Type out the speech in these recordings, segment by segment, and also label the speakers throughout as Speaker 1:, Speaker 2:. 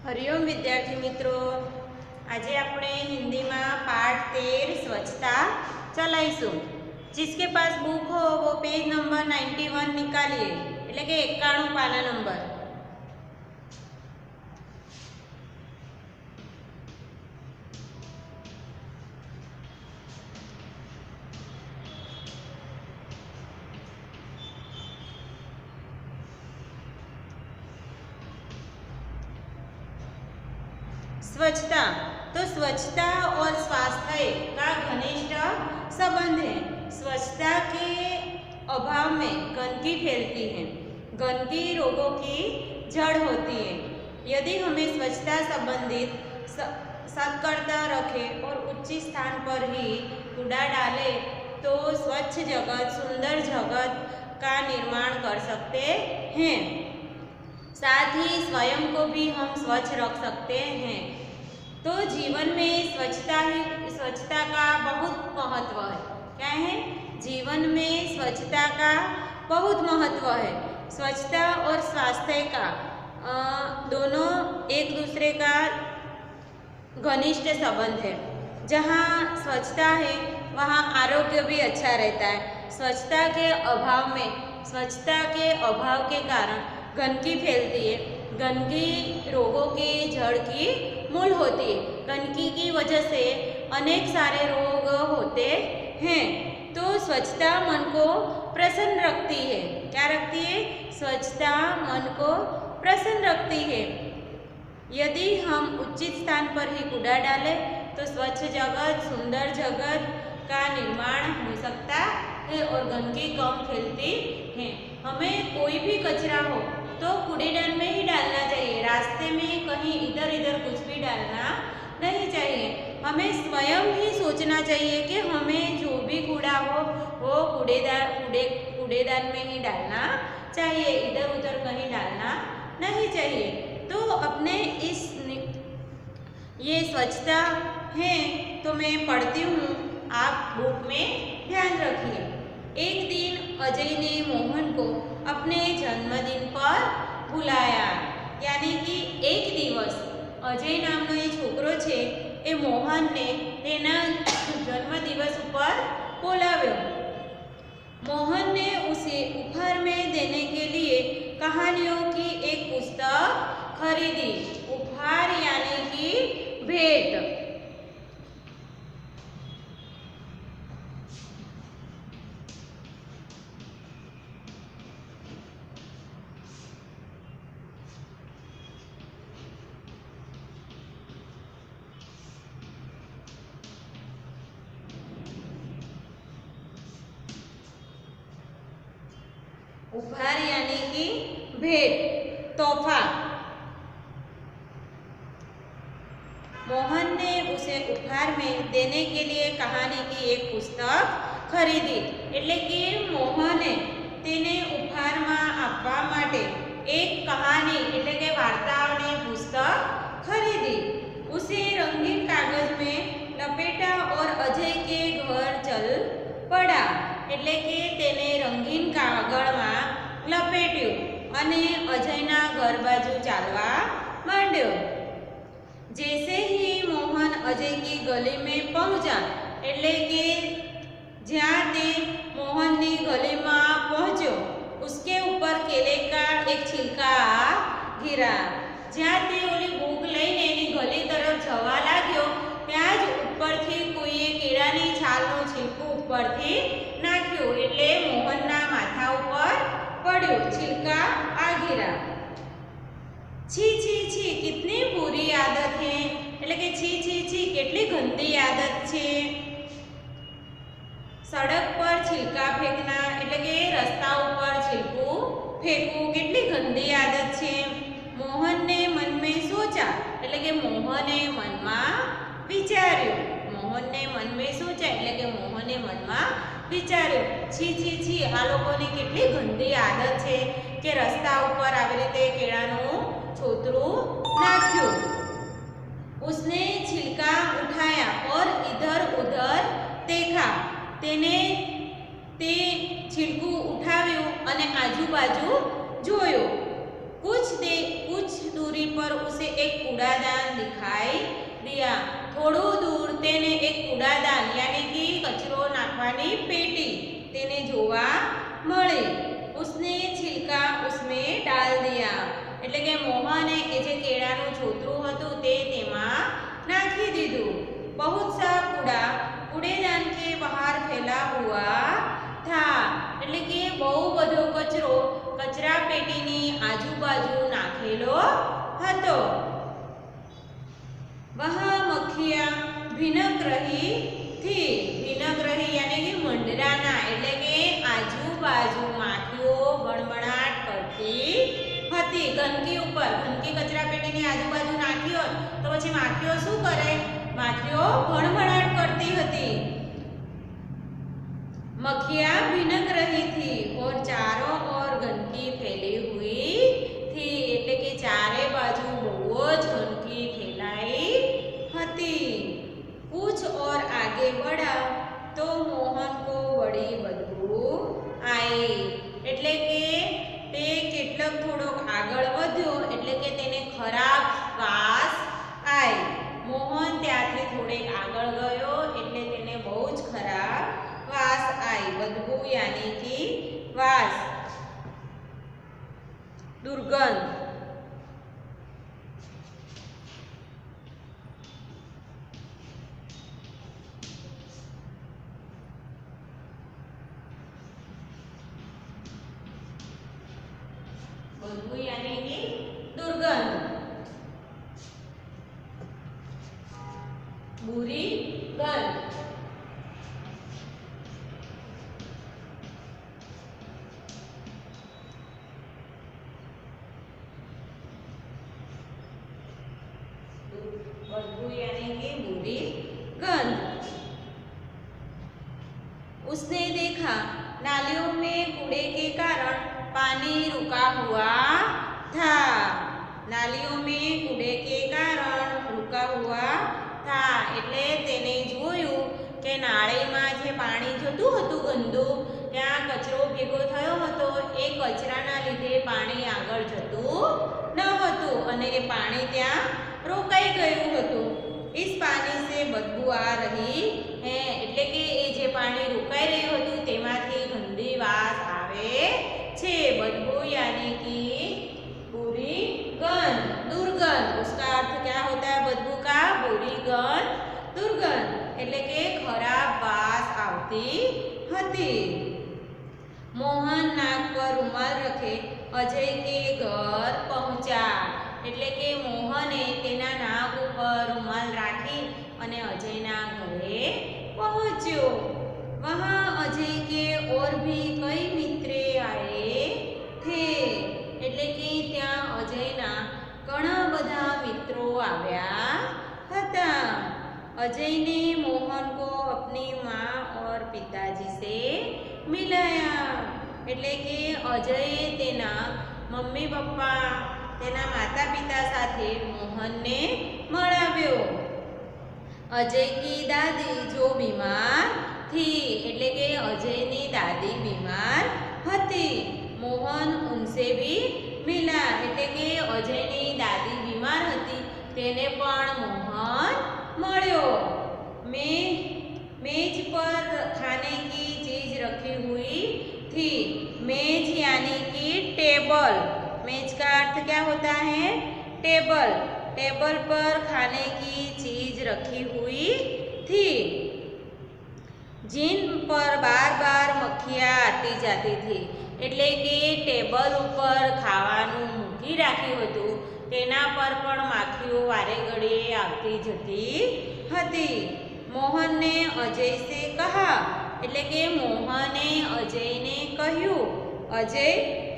Speaker 1: हरिओम विद्यार्थी मित्रों, आज આપણે हिंदीમાં पाठ 13 स्वच्छता चलाईશું। जिसके पास बुक हो वो पेज नंबर 91 निकालिए, એટલે કે 91 पाना नंबर। स्वच्छता तो स्वच्छता और स्वास्थ्य का घनिष्ठ संबंध है। स्वच्छता के अभाव में गंदगी फैलती है। गंदगी रोगों की जड़ होती है। यदि हमें स्वच्छता संबंधित सतर्कता रखें और उचित स्थान पर ही कूड़ा डाले तो स्वच्छ जगत, सुंदर जगत का निर्माण कर सकते हैं। साथ ही स्वयं को भी हम स्वच्छ रख सकते हैं। तो जीवन में स्वच्छता का बहुत महत्व है। क्या है? जीवन में स्वच्छता का बहुत महत्व है। स्वच्छता और स्वास्थ्य का दोनों एक दूसरे का घनिष्ठ संबंध है। जहाँ स्वच्छता है वहाँ आरोग्य भी अच्छा रहता है। स्वच्छता के अभाव के कारण गंदगी फैलती है। गंदगी रोगों के जड़ की मूल होती है। गंदगी की वजह से अनेक सारे रोग होते हैं। तो स्वच्छता मन को प्रसन्न रखती है। क्या रखती है? स्वच्छता मन को प्रसन्न रखती है। यदि हम उचित स्थान पर ही कूड़ा डालें तो स्वच्छ जगत, सुंदर जगत का निर्माण हो सकता है और गंदगी कम फैलती है। हमें कोई भी कचरा हो तो कूड़ेदान में ही डालना चाहिए। रास्ते में कहीं इधर उधर कुछ भी डालना नहीं चाहिए। हमें स्वयं ही सोचना चाहिए कि हमें जो भी कूड़ा हो वो कूड़ेदान में ही डालना चाहिए, इधर उधर कहीं डालना नहीं चाहिए। तो अपने ये स्वच्छता है तो मैं पढ़ती हूँ, आप बुक में ध्यान रखिए। एक दिन अजय ने मोहन को अपने जन्मदिन पर बुलाया। यानी कि एक दिवस अजय नामनो ये छोकरो छे ए मोहन ने तेना जन्मदिवस पर बोलाव्यो। मोहन ने उसे उपहार में देने के लिए कहानियों की एक पुस्तक खरीदी। उपहार यानी कि भेंट। उपहार यानी कि भेंट, तोहफा। मोहन ने उसे उपहार में देने के लिए कहानी की एक पुस्तक खरीदी। એટલે કે મોહને તેને ઉપહારમાં આપવા માટે એક કહાની એટલે કે વાર્તાઓની પુસ્તક खरीदी। उसे रंगीन कागज में लपेटा और अजय के घर चल पड़ा। એટલે કે તેને રંગીન કાગળમાં લપેટ્યું અને અજયના ઘર બાજુ ચાલવા માંડ્યો। जैसे ही मोहन अजय की गली में पहुंचा, એટલે કે જ્યાં તે મોહનની ગલીમાં પહોંચ્યો, उसके ऊपर केले का एक छिलका गिरा। જ્યાં તે ઓલી બુક લઈને એની ગલી તરફ જવા લાગ્યો ત્યાં જ ઉપરથી કોઈએ કેળાની છાલનું छिलकું ઉપરથી નાખ્યું એટલે મોહનના માથા ઉપર પડ્યું। छिलका आ गिरा। छी छी छी कितनी बुरी आदत है। એટલે કે छी छी छी કેટલી ગંદી આદત છે। सड़क पर छिलका फेंकना એટલે કે રસ્તા ઉપર छिलकું फेंकવું કેટલી ગંદી आदत છે। मोहन ने मन में सोचा એટલે કે મોહને મનમાં વિચાર્યું। मोहन ने मन में सोचा એટલે કે મોહને મનમાં વિચાર્યું छी छी छी આ લોકોની કેટલી ગંદી આદત છે કે રસ્તા ઉપર આવી રીતે કેળાનું છોતરું નાખ્યું। उसने छिलका उठाया और इधर उधर देखा। તેને તે छिलकું ઉઠાવ્યું અને આજુબાજુ જોયો। कुछ दूरी पर उसे एक कूड़ादान दिखाई दिया। थोड़ू दूर तेने एक कूड़ादान यानी कि कचरो नाखवानी पेटी तेने जोवा मळी। उसने छिलका उसमें डाल दिया એટલે કે મોહને એ જે કેળાનું છોતરું હતું તે તેમાં નાખી દીધું। बहुत सा कूड़ा कूड़ेदान के बाहर फैला हुआ था એટલે કે બહુ બધો કચરો કચરા પેટીની આજુબાજુ નાખેલો હતો। वहाँ मक्खियाँ भिनक रही थी। भिनक रही यानी कि मंडराना એટલે કે આજુબાજુ માખીઓ બણબણાટ કરતી હતી। ગંદકી ઉપર ગંદકી કચરા પેટીની આજુબાજુ નાખી હોત તો પછી માખીઓ શું કરે? માખીઓ ભણભણાટ કરતી હતી। मक्खियाँ भिनक रही थी और चारों ओर गंदगी फैली हुई थी એટલે કે ચારે બાજુ બહુ જ ગંદકી ફેલાઈ હતી। कुछ और आगे बढ़ा तो मोहन को बड़ी बदबू आई એટલે કે તે કેટલક થોડોક આગળ વધ્યો એટલે કે તેને ખરાબ વાસ આવી। મોહન ત્યાંથી થોડેક આગળ ગયો એટલે તેને બહુ જ ખરાબ वास आई। बदबू यानी कि वास, दुर्गंध। बदबू यानी कि दुर्गंध, बुरी गंध। बदबू यानी कि बुरी गंध। उसने देखा नालियों में कूड़े के कारण पानी रुका हुआ था। नालियों में कूड़े के कारण रुका हुआ था એટલે તેને જોયું કે નાળીમાં જે પાણી જતું હતું ગંદુ ત્યાં કચરો ભેગો થયો હતો એ કચરાના લીધે પાણી આગળ જતું ન હતું અને એ પાણી ત્યાં રોકાઈ ગયું હતું। इस पानी से बदबू आ रही है એટલે કે એ જે પાણી રોકાઈ રહ્યું હતું તેમાંથી ગંદી વાસ આવે છે। बदबू यानी कि बुरी गंध, दुर्गंध। उसका अर्थ क्या होता है बदबू का? बुरी गंध, दुर्गंध એટલે કે ખરાબ વાસ આવતી હતી। मोहन नाक पर रुमाल रखे अजय के घर पहुंचा એટલે કે મોહને તેના નાક ઉપર રૂમાલ રાખી અને અજયના ઘરે પહોંચ્યો। वहाँ अजय के और भी कई मित्र आए थे એટલે કે ત્યાં અજયના ઘણા બધા મિત્રો આવ્યા હતા। अजय ने मोहन को अपनी माँ और पिताजी से मिलाया એટલે કે અજયે તેના મમ્મી પપ્પા તેના માતા પિતા સાથે મોહનને મળાવ્યો। अजय की दादी जो बीमार थी એટલે કે અજયની દાદી बीमार હતી। मोहन उनसे भी मिला એટલે કે અજયની દાદી बीमार હતી તેને પણ મોહન મળ્યો। मेज पर खाने की चीज रखी हुई थी। मेज यानी कि टेबल। मेज का अर्थ क्या होता है? टेबल। टेबल पर खाने की चीज रखी हुई थी जिन पर बार बार मक्खियाँ आती जाती थी એટલે કે ટેબલ ઉપર ખાવાનું મૂકી રાખ્યું હતું તેના પર પણ માખીઓ વારે ઘડીએ આવતી જતી હતી। મોહનને અજય से कहा એટલે કે મોહને અજયને કહ્યું अजय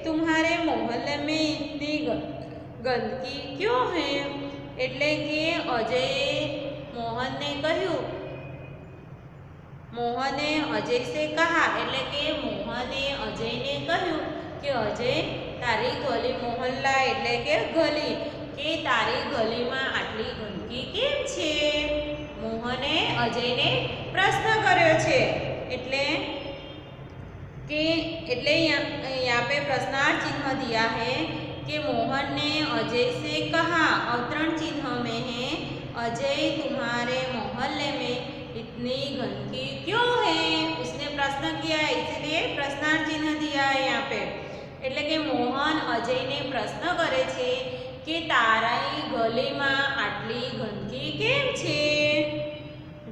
Speaker 1: तुम्हारे मोहल्ले में इतनी गंदगी क्यों है એટલે કે અજયે મોહનને કહ્યું મોહને અજય से कहा એટલે કે મોહને અજયને કહ્યું કે અજય તારી ગલી મોહલ્લા એટલે કે ગલી કે તારી ગલીમાં આટલી ગંદકી કેમ છે? મોહને અજયને પ્રશ્ન કર્યો છે એટલે यहाँ पे प्रश्नार्थ चिन्ह दिया है कि मोहन ने अजय से कहा। अवतरण चिन्ह अजय तुम्हारे मोहल्ले में इतनी गंदगी क्यों है? उसने प्रश्न किया है, इसलिए प्रश्नार्थ चिन्ह दिया है यहाँ पे। એટલે કે મોહન અજયને પ્રશ્ન કરે છે કે તારી ગલીમાં આટલી ગંદકી કેમ છે?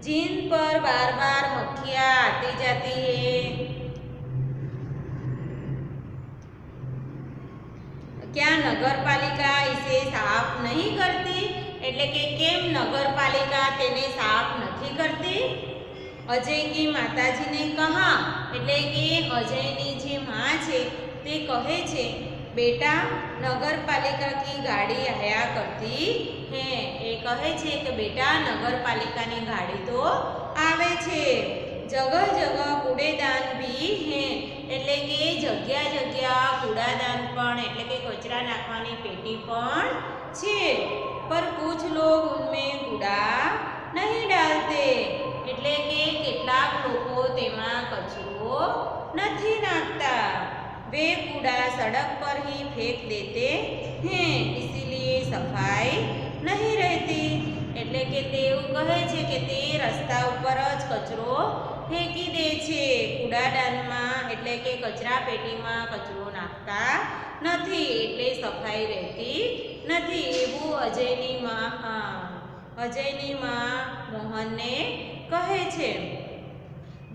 Speaker 1: जिन पर बार बार मक्खियाँ आती जाती है, क्या नगरपालिका इसे साफ नहीं करती? એટલે કે કેમ નગરપાલિકા તેને સાફ નથી કરતી? અજય की माताजी ने कहा, એટલે કે અજયની જે માં છે તે કહે છે, बेटा नगरपालिका की गाड़ी आया करती है। એ કહે છે કે બેટા નગરપાલિકાની ગાડી તો આવે છે। જગહ જગહ કૂડેદાન भी है, એટલે કે જગ્યા જગ્યા કૂડાદાન પણ એટલે કે કચરા નાખવાની પેટી પણ છે। पर कुछ लोग उनमें कूड़ा नहीं डालते, એટલે કે કેટલાક લોકો તેમાં કચરો નથી નાખતા। वे कूड़ा सड़क पर ही फेंक देते हैं, इसीलिए सफाई नहीं रहती। એટલે કે તે એવું કહે છે કે તે રસ્તા ઉપર જ કચરો ફેંકી દે છે, કૂડાદાનમાં એટલે કે કચરા પેટીમાં કચરો નાખતા નથી, એટલે સફાઈ રહેતી નથી, એવું અજયની माँ મોહનને કહે છે।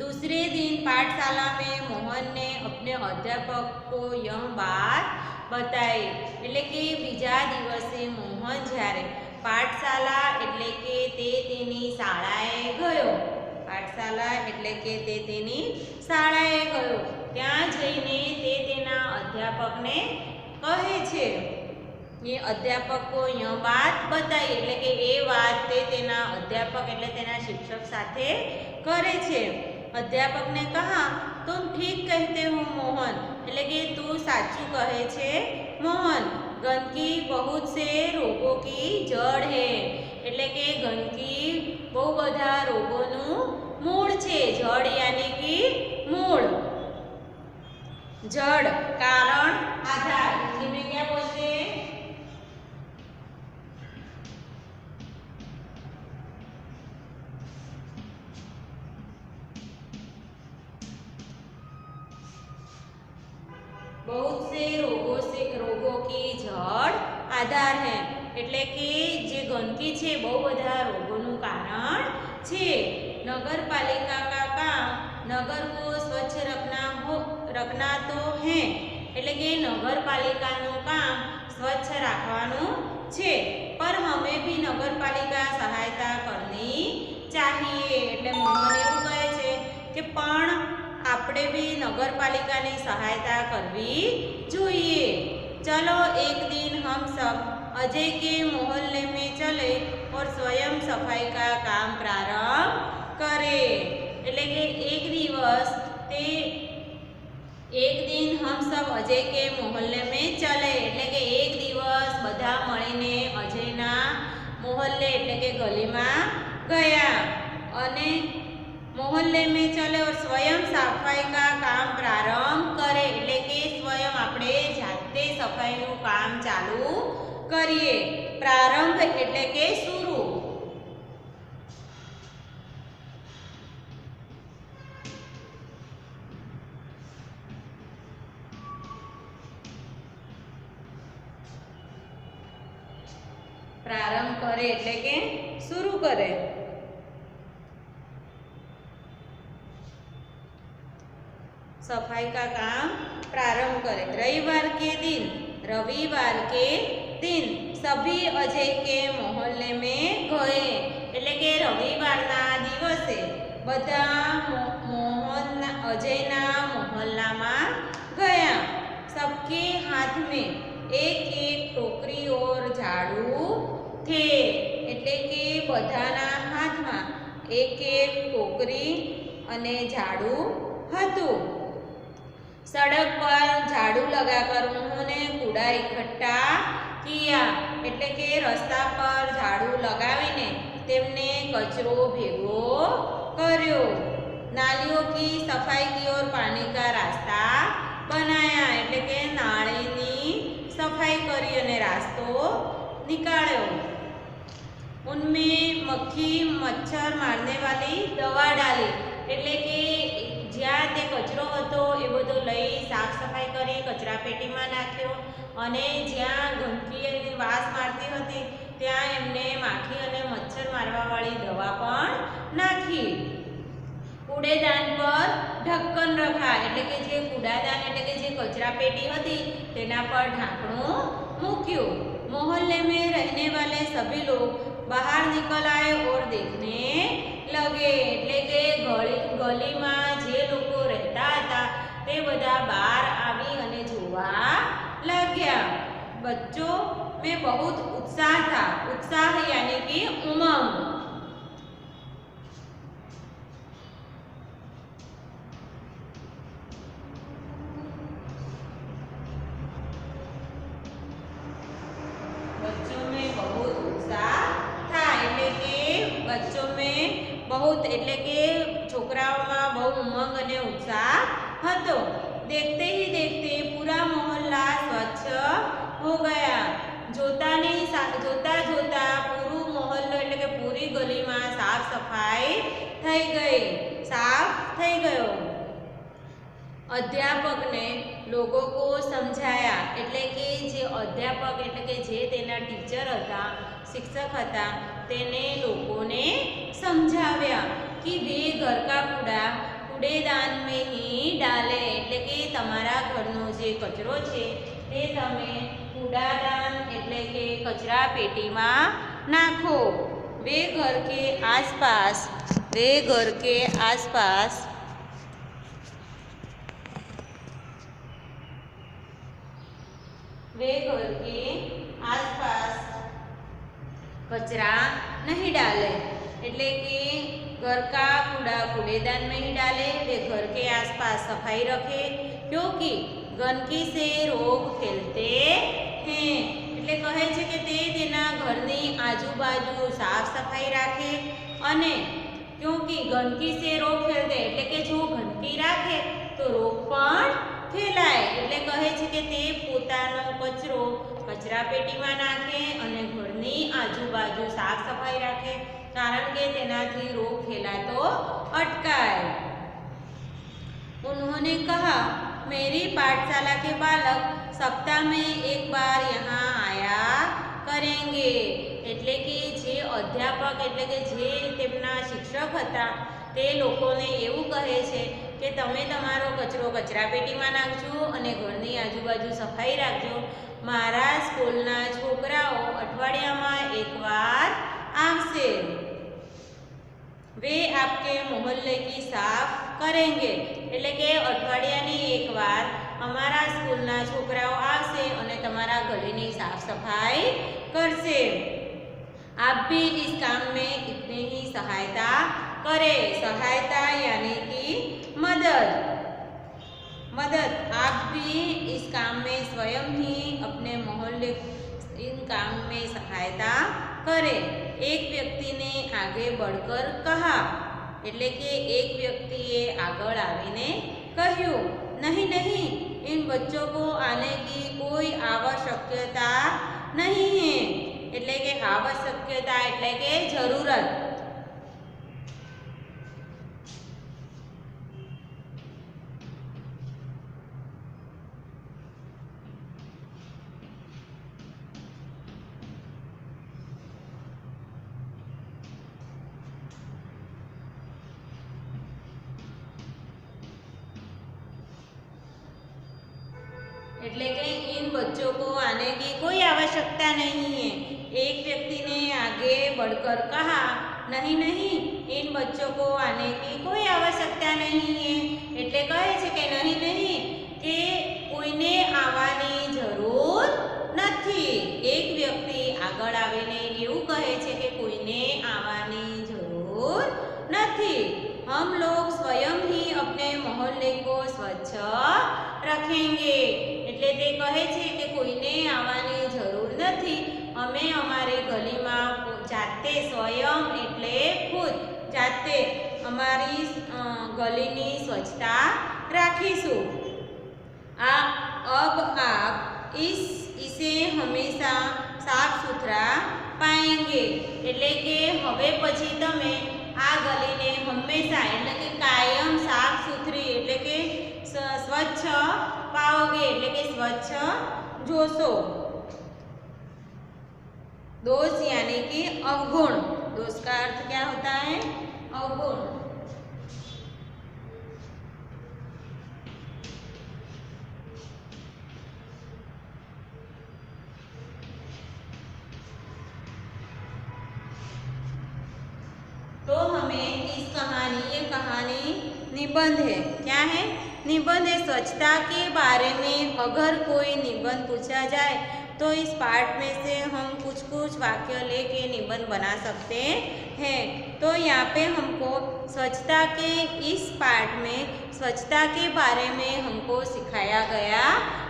Speaker 1: दूसरे दिन पाठशाला में मोहन ने अपने अध्यापक को यह बात बताई, એટલે કે બીજા દિવસે મોહન જ્યારે પાઠશાલા એટલે કે તે તેની શાળાએ ગયો, પાઠશાલા એટલે કે તે તેની શાળાએ ગયો, ત્યાં જઈને તે તેના અધ્યાપકને કહે છે। ये अध्यापक को यह बात बताई, એટલે કે એ વાત તે તેના અધ્યાપક એટલે તેના શિક્ષક સાથે કરે છે। अध्यापक ने कहा, तुम ठीक कहते हो मोहन, એટલે કે તું સાચું કહે છે મોહન, गंदगी बहुत से रोगों की जड़ है, એટલે કે ગંદકી બહુ બધા રોગોનું મૂળ છે। જડ યાની કે મૂળ, જડ કારણ આધાર, हिंदी में क्या बोलते हैं? बहुत से रोगों की जड़ आधार है, એટલે કે જે ગંદકી છે બહુ બધા રોગોનું કારણ છે। नगरपालिका का काम नगर को स्वच्छ रखना तो है, એટલે કે નગરપાલિકાનું કામ સ્વચ્છ રાખવાનું છે, पर हमें भी नगरपालिका सहायता करनी चाहिए, એટલે મોહન એવું કહે છે કે પણ આપણે भी नगरपालिकाની सहायता करवी જોઈએ। चलो एक दिन हम सब अजय के मोहल्ले में चले और स्वयं सफाई का काम प्रारंभ करें, એટલે કે एक दिन हम सब अजय के मोहल्ले में चले, એટલે કે એક દિવસ બધા મળીને અજયના મોહલ્લે એટલે કે ગલીમાં ગયા અને मोहल्ले में चले और स्वयं सफाई का काम प्रारंभ करे, એટલે કે स्वयं આપણે જાતે સફાઈનું કામ ચાલુ કરીએ। પ્રારંભ એટલે કે શરૂ। પ્રારંભ કરે એટલે કે શરૂ કરે। सफाई का काम प्रारंभ करें। रविवार के दिन सभी अजय के मोहल्ले में गए, એટલે કે રવિવારના દિવસે બધા અજયના મોહલ્લામાં ગયા। सबके हाथ में एक एक टोकरी और झाड़ू थे, એટલે કે બધાના હાથમાં એક એક ટોકરી અને ઝાડુ હતું। सड़क पर झाड़ू लगाकर उन्होंने कूड़ा इकट्ठा किया, એટલે કે રસ્તા પર ઝાડુ લગાવીને તેમને કચરો ભેગો કર્યો। नालियों की सफाई की और पानी का रास्ता बनाया, એટલે કે નાળીની સફાઈ કરી અને રાસ્તો નીકાળ્યો। उनमें मक्खी मच्छर मारने वाली दवा डाली એટલે કે જ્યાં તે કચરો હતો એ બધો લઈ સાફ સફાઈ કરી કચરા પેટીમાં નાખ્યો અને જ્યાં ગંદકી વાસ મારતી હતી ત્યાં એમને માખી અને મચ્છર મારવાવાળી દવા પણ નાખી। કૂડેદાન પર ઢક્કન રખા એટલે કે જે કૂડાદાન એટલે કે જે કચરા પેટી હતી તેના પર ઢાંકણું મૂક્યું। मोहल्ले में रहने वाले सभी लोग बाहर निकल आए और देखने लगे એટલે કે ગલીમાં જે લોકો રહેતા હતા તે બધા બહાર આવી અને જોવા લાગ્યા। बच्चों में बहुत उत्साह था। उत्साह यानी कि उमंग। बच्चों में बहुत उत्साह था એટલે કે બચ્ચો में बहुत એટલે કે છોકરાઓમાં બહુ ઉમંગ અને ઉત્સાહ હતો। देखते ही देखते पूरा मोहल्ला स्वच्छ हो गया। જોતા જોતા પૂરું મોહલ્લો એટલે કે પૂરી ગલીમાં સાફ સફાઈ થઈ ગઈ, સાફ થઈ ગયો। अध्यापक ने लोगों को समझाया એટલે કે જે અધ્યાપક એટલે કે જે તેના ટીચર હતા શિક્ષક હતા તેને લોકોને સમજાવ્યા कि वे घर का कूड़ा कूड़ेदान में ही डाले એટલે કે તમારા ઘરનો જે કચરો છે તે તમે कूड़ादान એટલે કે કચરા પેટીમાં નાખો। वे घर के आसपास वे घर के आसपास वे घर के आसपास कचरा नहीं डाले એટલે કે घर का कूड़ा कूड़ेदान में ही डाले। वे घर के आसपास सफाई रखे क्योंकि गंदगी से रोग फैलते हैं એટલે કહે છે કે તે તેના ઘરની આજુબાજુ સાફ સફાઈ રાખે અને क्योंकि गंदगी से रोग फैलते એટલે કે જો ગંદકી રાખે તો રોગ પણ ફેલાય એટલે કહે છે કે તે પોતાનો કચરો કચરા પેટીમાં નાખે અને ઘરની આજુબાજુ સાફ સફાઈ રાખે કારણ કે તેનાથી રોગ ફેલાતો અટકાય। उन्होंने कहा मेरी पाठशाला के बालक सप्ताह में एक बार यहाँ आया करेंगे એટલે કે જે અધ્યાપક એટલે કે જે તેમના શિક્ષક હતા તે લોકોને એવું કહે છે કે તમે તમારો કચરો કચરા પેટીમાં નાખજો અને ઘરની આજુબાજુ સફાઈ રાખજો। મારા સ્કૂલના છોકરાઓ અઠવાડિયામાં એકવાર આવશે। वे आपके मोहल्ले की साफ करेंगे એટલે કે અઠવાડિયાની એકવાર અમારા સ્કૂલના છોકરાઓ આવશે અને તમારા ગલીની સાફ સફાઈ કરશે। आप भी इस काम में इतनी ही सहायता करें। सहायता यानी कि मदद। मदद आप भी इस काम में स्वयं ही अपने मोहल्ले इन काम में सहायता करें। एक व्यक्ति ने आगे बढ़कर कहा એટલે કે એક વ્યક્તિએ આગળ આવીને કહ્યું नहीं नहीं इन बच्चों को आने की कोई आवश्यकता नहीं है એટલે કે આવશ્યકતા એટલે કે જરૂરત। એટલે કે इन बच्चों को आने की कोई आवश्यकता नहीं है। एक व्यक्ति ने आगे बढ़कर कहा नहीं नहीं इन बच्चों को आने की कोई आवश्यकता नहीं है એટલે કહે છે કે નહીં નહીં કે કોઈને આવવાની જરૂર નથી। એક વ્યક્તિ આગળ આવીને એવું કહે છે કે કોઈને આવવાની જરૂર નથી। हम लोग स्वयं ही अपने मोहल्ले को स्वच्छ रखेंगे એટલે તે કહે છે કે કોઈને આવવાની જરૂર નથી। અમે અમારી ગલીમાં જાતે स्वयं એટલે ખુદ જાતે અમારી ગલીની સ્વચ્છતા રાખીશું। अब आप इसे हमेशा साफ सुथरा पाएंगे। એટલે કે હવે પછી તમે આ ગલીને હંમેશા એટલે કે કાયમ સાફ સુથરી એટલે કે स्वच्छ पाओगे એટલે કે स्वच्छ જોશો। दोष यानी कि अवगुण। दोष का अर्थ क्या होता है? अवगुण। तो हमें इस कहानी, ये कहानी निबंध है। क्या है? निबंध है। स्वच्छता के बारे में अगर कोई निबंध पूछा जाए तो इस पाठ में से हम कुछ कुछ वाक्य लेके निबंध बना सकते हैं। तो यहाँ पे हमको स्वच्छता के इस पाठ में स्वच्छता के बारे में हमको सिखाया गया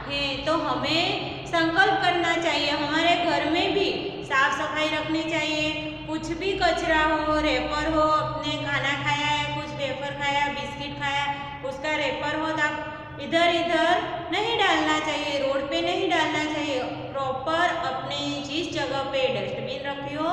Speaker 1: है। तो हमें संकल्प करना चाहिए, हमारे घर में भी साफ सफाई रखनी चाहिए। कुछ भी कचरा हो, रेपर हो, अपने खाना खाया है, कुछ वेफर खाया, बिस्किट खाया, उसका रेपर हो तो इधर इधर नहीं डालना चाहिए, रोड पे नहीं डालना चाहिए। प्रॉपर अपने जिस जगह पे डस्टबिन रखी हो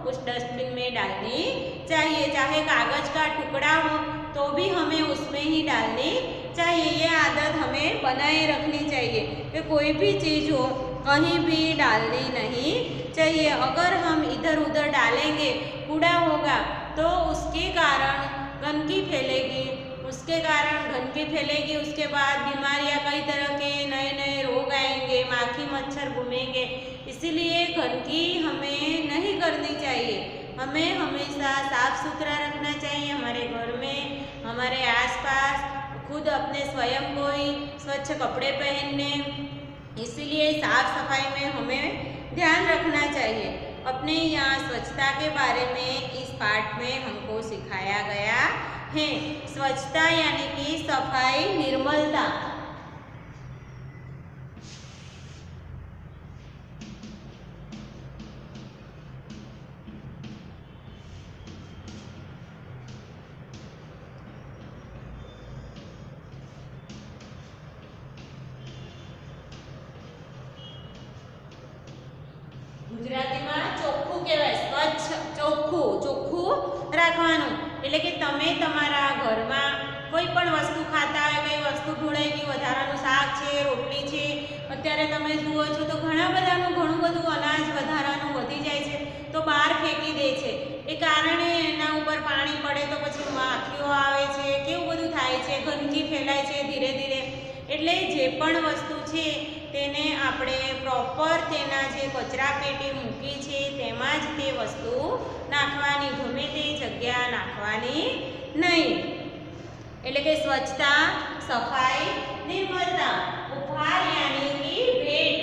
Speaker 1: उस डस्टबिन में डालनी चाहिए। चाहे कागज का टुकड़ा हो तो भी हमें उसमें ही डालनी चाहिए। ये आदत हमें बनाए रखनी चाहिए कि कोई भी चीज़ हो कहीं भी डालनी नहीं चाहिए। अगर हम इधर उधर डालेंगे, कूड़ा होगा तो उसके कारण गंदगी फैलेगी, उसके बाद बीमारियां, कई तरह के नए नए रोग आएंगे, माखी मच्छर घूमेंगे। इसीलिए गंदगी हमें नहीं करनी चाहिए। हमें हमेशा साफ सुथरा रखना चाहिए, हमारे घर में, हमारे आसपास, खुद अपने स्वयं को ही स्वच्छ कपड़े पहनने। इसीलिए साफ सफाई में हमें ध्यान रखना चाहिए। अपने यहाँ स्वच्छता के बारे में इस पाठ में हमको सिखाया गया है। स्वच्छता यानी कि सफाई, निर्मलता। ગુજરાતીમાં ચોખ્ખું કહેવાય, સ્વચ્છ, ચોખ્ખું રાખવાનું। એટલે કે તમે તમારા ઘરમાં કોઈ પણ વસ્તુ ખાતા હોય, કઈ વસ્તુ ઢોળાઈ ગઈ, વધારાનું શાક છે, રોટલી છે, અત્યારે તમે જુઓ છો તો ઘણા બધાનું ઘણું બધું અનાજ વધારાનું વધી જાય છે તો બહાર ફેંકી દે છે। એ કારણે એના ઉપર પાણી પડે તો પછી માખીઓ આવે છે, કેવું બધું થાય છે, ગંદકી ફેલાય છે ધીરે ધીરે। એટલે જે પણ વસ્તુ છે તેને આપણે પ્રોપર તેના જે કચરા પેટી મૂકી છે તેમાં જ તે વસ્તુ નાખવાની, ગમે તે જગ્યા નાખવાની નહીં। એટલે કે સ્વચ્છતા, સફાઈ, निर्मलता। उपहार यानी कि भेंट,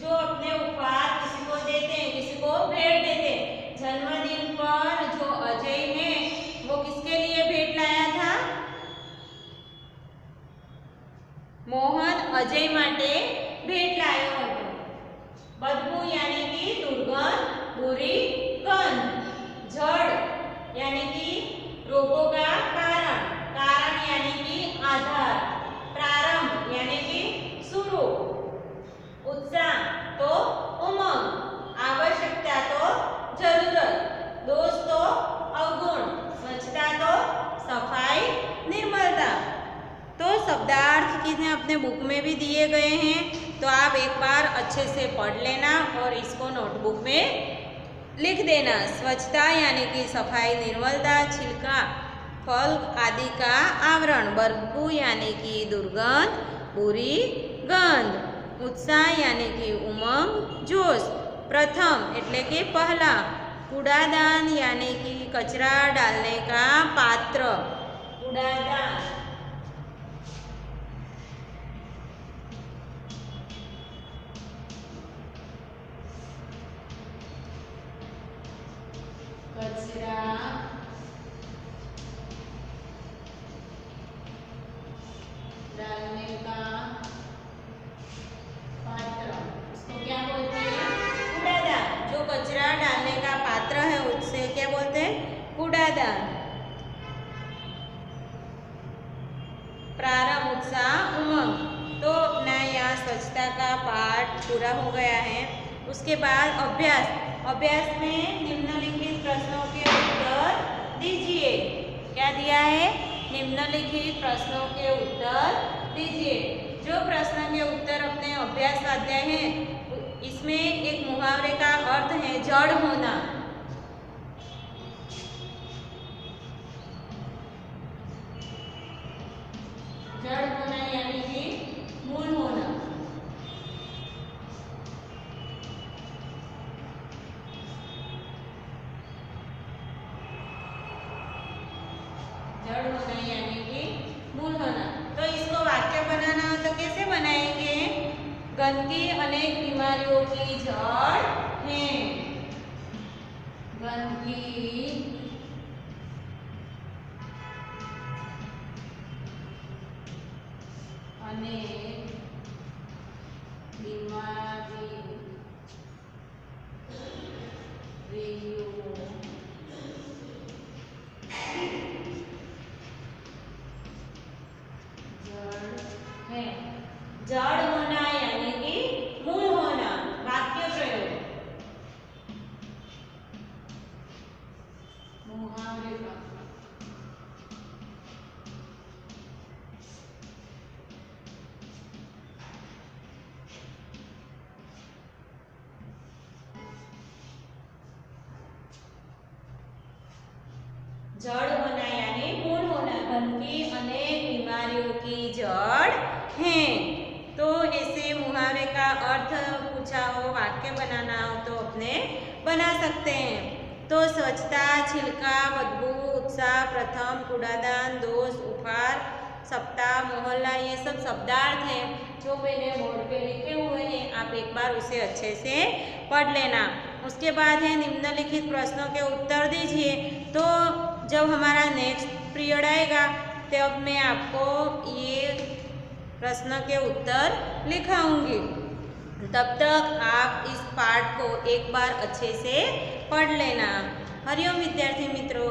Speaker 1: जो अपने उपहार किसी को देते हैं, किसी को भेंट देते हैं। जन्मदिन पर जो अजय है वो किसके लिए भेंट लाया था? मोहन अजय माटे भेंट लायो हतो। बदबू यानी कि दुर्गंध, बुरी गंध। जड़ यानी कि रोगों का कारण, कारण यानी कि आधार। प्रारंभ यानी कि शुरू। उत्साह तो उमंग, आवश्यकता तो जरूरत, दोष तो अवगुण, स्वच्छता तो सफाई, निर्मलता। तो शब्दार्थ कितने अपने बुक में भी दिए गए हैं, तो आप एक बार अच्छे से पढ़ लेना और इसको नोटबुक में लिख देना। स्वच्छता यानी कि सफाई, निर्मलता, छिलका, फल आदि का आवरण। बदबू यानी कि दुर्गंध, बुरी गंध। उत्साह यानी कि उमंग, जोश। प्रथम એટલે કે पहला। कूड़ादान यानी कि कचरा डालने का पात्र। कूड़ादान। कचरा डालने का पात्र, इसको क्या बोलते हैं? कूड़ादान। जो कचरा डालने का पात्र है उससे क्या बोलते हैं? कूड़ादान। प्रारंभ, उत्साह, उमंग। तो अपना यहाँ स्वच्छता का पाठ पूरा हो गया है। उसके बाद अभ्यास में निम्नलिखित प्रश्नों के उत्तर दीजिए। क्या दिया है? निम्नलिखित प्रश्नों के उत्तर दीजिए। जो प्रश्न के उत्तर अपने अभ्यास स्वाध्याय हैं, इसमें एक मुहावरे का अर्थ है जड़ होना। जड़ होना यानी कि मूल होना। जड़ होना यानी कि मूल होना। तो इसको वाक्य बनाना हो तो कैसे बनाएंगे? गंदगी अनेक बीमारियों की जड़ है। गंदगी अनेक बीमारियों जड़ है। जड़ होना यानी कि मूल होना। वाक्य प्रयोग मुहावरे का जड़ होना यानी मूल होना। गंदगी अनेक बीमारियों की जड़ है। तो ऐसे मुहावरे का अर्थ पूछा हो, वाक्य बनाना हो तो अपने बना सकते हैं। तो स्वच्छता, छिलका, बदबू, उत्साह, प्रथम, कूड़ादान, दोष, उपहार, सप्ताह, मोहल्ला, ये सब शब्दार्थ हैं जो मैंने बोर्ड पे लिखे हुए हैं। आप एक बार उसे अच्छे से पढ़ लेना। उसके बाद है निम्नलिखित प्रश्नों के उत्तर दीजिए। तो जब हमारा नेक्स्ट पीरियड आएगा तब मैं आपको ये प्रश्न के उत्तर लिखाऊंगी। तब तक आप इस पाठ को एक बार अच्छे से पढ़ लेना। हरिओम विद्यार्थी मित्रों।